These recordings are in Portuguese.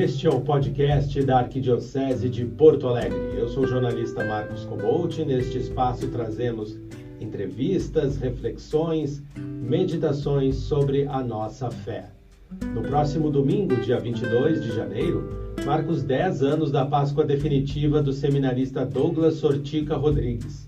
Este é o podcast da Arquidiocese de Porto Alegre. Eu sou o jornalista Marcos Cobolt. Neste espaço trazemos entrevistas, reflexões, meditações sobre a nossa fé. No próximo domingo, dia 22 de janeiro, marca os 10 anos da Páscoa definitiva do seminarista Douglas Sortica Rodrigues.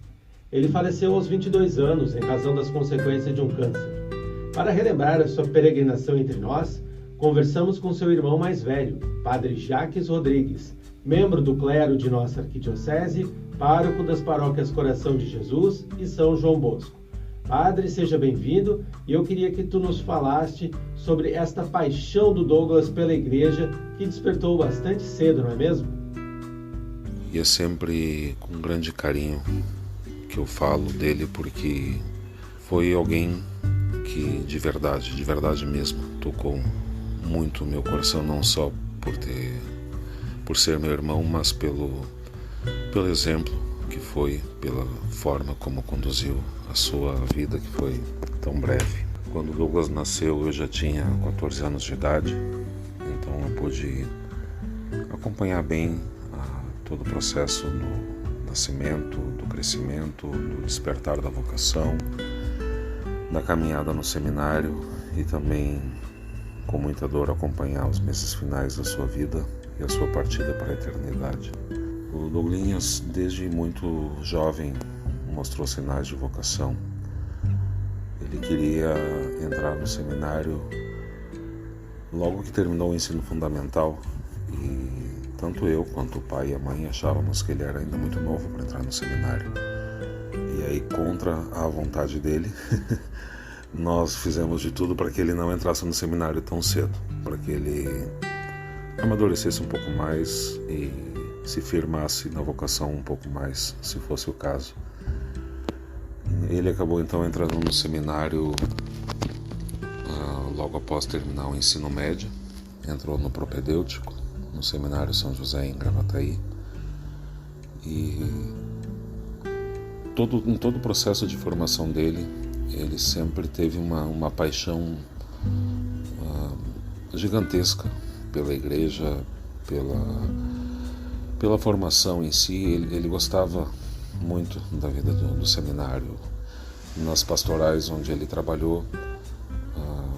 Ele faleceu aos 22 anos em razão das consequências de um câncer. Para relembrar a sua peregrinação entre nós, conversamos com seu irmão mais velho, Padre Jacques Rodrigues, membro do clero de nossa arquidiocese, pároco das paróquias Coração de Jesus e São João Bosco. Padre, seja bem-vindo, e eu queria que tu nos falaste sobre esta paixão do Douglas pela igreja que despertou bastante cedo, não é mesmo? E é sempre com grande carinho que eu falo dele, porque foi alguém que de verdade mesmo, tocou muito o meu coração, não só por ser meu irmão, mas pelo exemplo que foi, pela forma como conduziu a sua vida, que foi tão breve. Quando o Douglas nasceu, eu já tinha 14 anos de idade, então eu pude acompanhar bem todo o processo do nascimento, do crescimento, do despertar da vocação, da caminhada no seminário e também com muita dor acompanhar os meses finais da sua vida e a sua partida para a eternidade. O Douglinhas, desde muito jovem, mostrou sinais de vocação. Ele queria entrar no seminário logo que terminou o ensino fundamental, e tanto eu quanto o pai e a mãe achávamos que ele era ainda muito novo para entrar no seminário. E aí, contra a vontade dele, nós fizemos de tudo para que ele não entrasse no seminário tão cedo, para que ele amadurecesse um pouco mais e se firmasse na vocação um pouco mais, se fosse o caso. Ele acabou então entrando no seminário logo após terminar o ensino médio, entrou no propedêutico, no Seminário São José em Gravataí, e em todo o processo de formação dele, ele sempre teve uma paixão gigantesca pela igreja, pela formação em si. Ele gostava muito da vida do seminário. Nas pastorais onde ele trabalhou,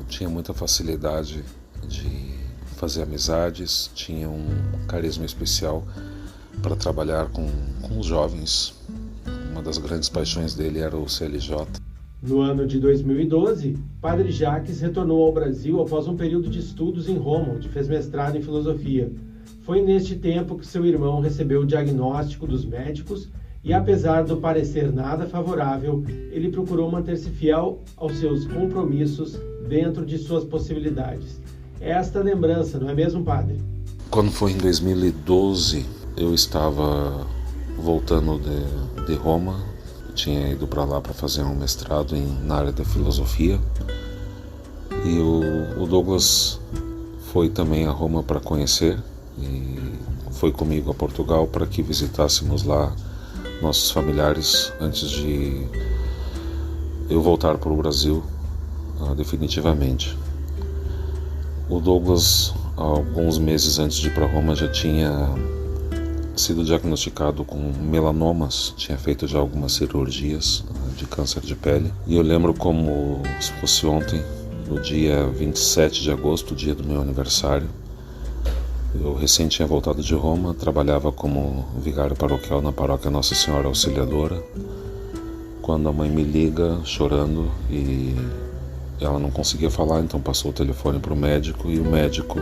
tinha muita facilidade de fazer amizades, tinha um carisma especial para trabalhar com os jovens. Uma das grandes paixões dele era o CLJ. No ano de 2012, Padre Jacques retornou ao Brasil após um período de estudos em Roma, onde fez mestrado em filosofia. Foi neste tempo que seu irmão recebeu o diagnóstico dos médicos e, apesar do parecer nada favorável, ele procurou manter-se fiel aos seus compromissos dentro de suas possibilidades. É esta lembrança, não é mesmo, Padre? Quando foi em 2012, eu estava voltando de Roma. Tinha ido para lá para fazer um mestrado na área da filosofia, e o Douglas foi também a Roma para conhecer, e foi comigo a Portugal para que visitássemos lá nossos familiares antes de eu voltar para o Brasil definitivamente. O Douglas, alguns meses antes de ir para Roma, já tinha sido diagnosticado com melanomas, tinha feito já algumas cirurgias de câncer de pele. E eu lembro como se fosse ontem, no dia 27 de agosto, dia do meu aniversário. Eu recém tinha voltado de Roma, trabalhava como vigário paroquial na paróquia Nossa Senhora Auxiliadora, quando a mãe me liga chorando, e ela não conseguia falar, então passou o telefone para o médico, e o médico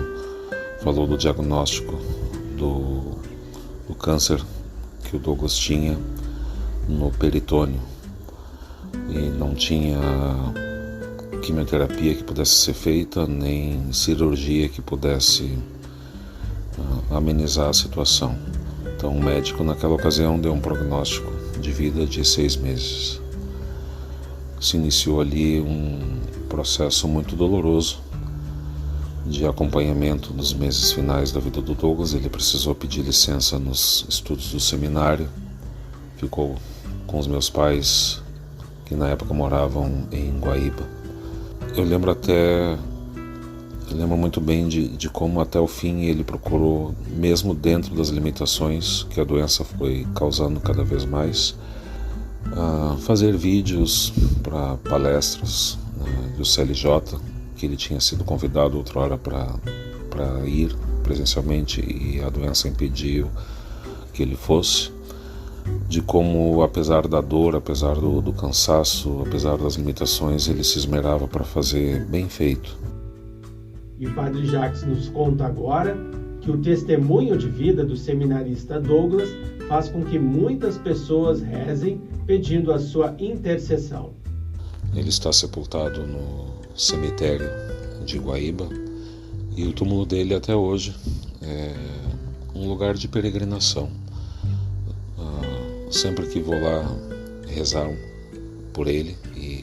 falou do diagnóstico do câncer que o Douglas tinha no peritônio, e não tinha quimioterapia que pudesse ser feita, nem cirurgia que pudesse amenizar a situação. Então o médico naquela ocasião deu um prognóstico de vida de 6 meses. Se iniciou ali um processo muito doloroso de acompanhamento nos meses finais da vida do Douglas. Ele precisou pedir licença nos estudos do seminário, ficou com os meus pais, que na época moravam em Guaíba. Eu lembro até Eu lembro muito bem de como até o fim ele procurou, mesmo dentro das limitações que a doença foi causando cada vez mais, fazer vídeos para palestras do CLJ, que ele tinha sido convidado outrora para ir presencialmente e a doença impediu que ele fosse, de como, apesar da dor, apesar do cansaço, apesar das limitações, ele se esmerava para fazer bem feito. E o Padre Jacques nos conta agora que o testemunho de vida do seminarista Douglas faz com que muitas pessoas rezem pedindo a sua intercessão. Ele está sepultado no cemitério de Guaíba e o túmulo dele até hoje é um lugar de peregrinação. Sempre que vou lá rezar por ele, e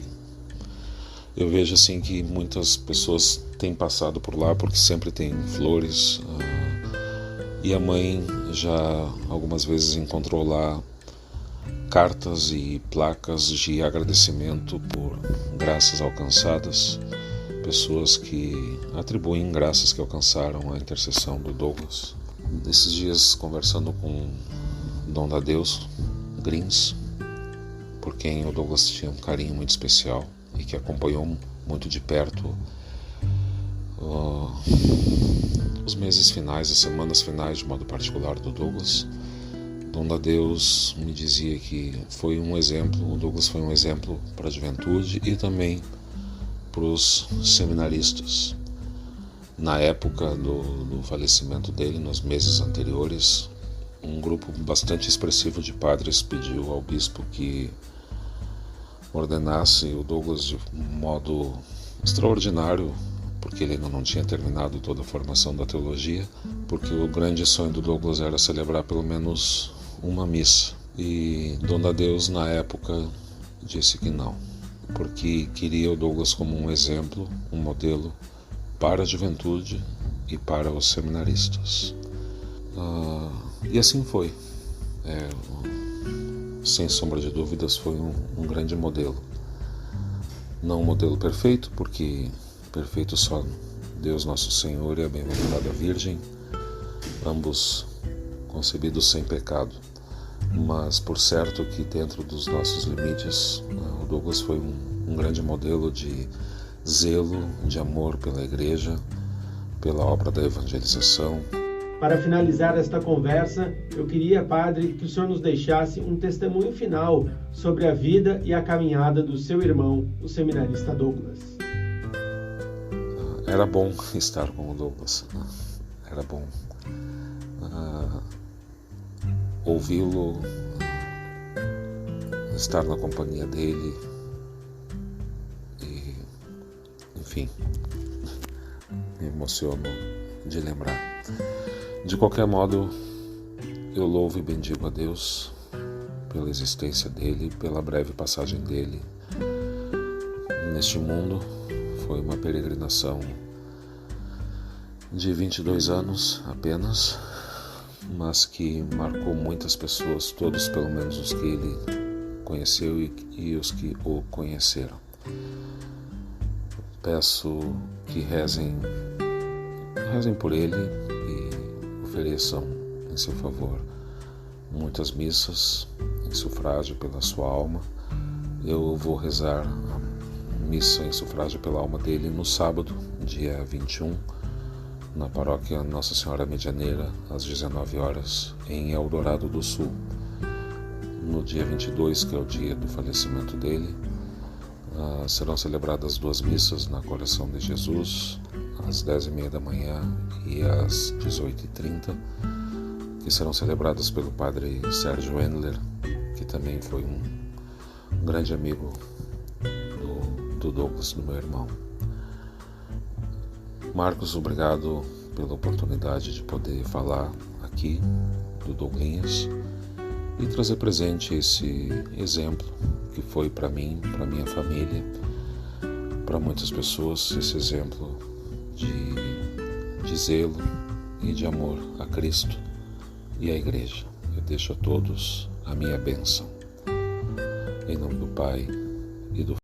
eu vejo assim que muitas pessoas têm passado por lá porque sempre tem flores, e a mãe já algumas vezes encontrou lá cartas e placas de agradecimento por graças alcançadas, pessoas que atribuem graças que alcançaram a intercessão do Douglas. Nesses dias, conversando com Dom Dadeus Grins, por quem o Douglas tinha um carinho muito especial e que acompanhou muito de perto os meses finais, as semanas finais de modo particular do Douglas. Dom Dadeus me dizia que foi um exemplo, o Douglas foi um exemplo para a juventude e também para os seminaristas. Na época do falecimento dele, nos meses anteriores, um grupo bastante expressivo de padres pediu ao bispo que ordenasse o Douglas de modo extraordinário, porque ele ainda não tinha terminado toda a formação da teologia, porque o grande sonho do Douglas era celebrar pelo menos uma missa. E Dom Dadeus, na época, disse que não, porque queria o Douglas como um exemplo, um modelo para a juventude e para os seminaristas. E assim foi. Sem sombra de dúvidas, foi um grande modelo. Não um modelo perfeito, porque perfeito só Deus Nosso Senhor e a Bem-aventurada Virgem, ambos concebidos sem pecado. Mas por certo que dentro dos nossos limites, o Douglas foi um grande modelo de zelo, de amor pela Igreja, pela obra da evangelização. Para finalizar esta conversa, eu queria, Padre, que o senhor nos deixasse um testemunho final sobre a vida e a caminhada do seu irmão, o seminarista Douglas. Era bom estar com o Douglas, era bom ouvi-lo, estar na companhia dele, e, enfim, me emociono de lembrar. De qualquer modo, eu louvo e bendigo a Deus pela existência dele, pela breve passagem dele neste mundo. Foi uma peregrinação de 22 anos apenas, mas que marcou muitas pessoas, todos pelo menos os que ele conheceu e os que o conheceram. Peço que rezem por ele e ofereçam em seu favor muitas missas em sufrágio pela sua alma. Eu vou rezar a missa em sufrágio pela alma dele no sábado, dia 21, na paróquia Nossa Senhora Medianeira, às 19 horas, em Eldorado do Sul. No dia 22, que é o dia do falecimento dele, serão celebradas 2 missas na Coração de Jesus, às 10h30 da manhã e às 18h30, que serão celebradas pelo padre Sérgio Endler, que também foi um grande amigo do Douglas, do meu irmão. Marcos, obrigado pela oportunidade de poder falar aqui do Douglinhas e trazer presente esse exemplo que foi para mim, para minha família, para muitas pessoas, esse exemplo de zelo e de amor a Cristo e à Igreja. Eu deixo a todos a minha bênção. Em nome do Pai e do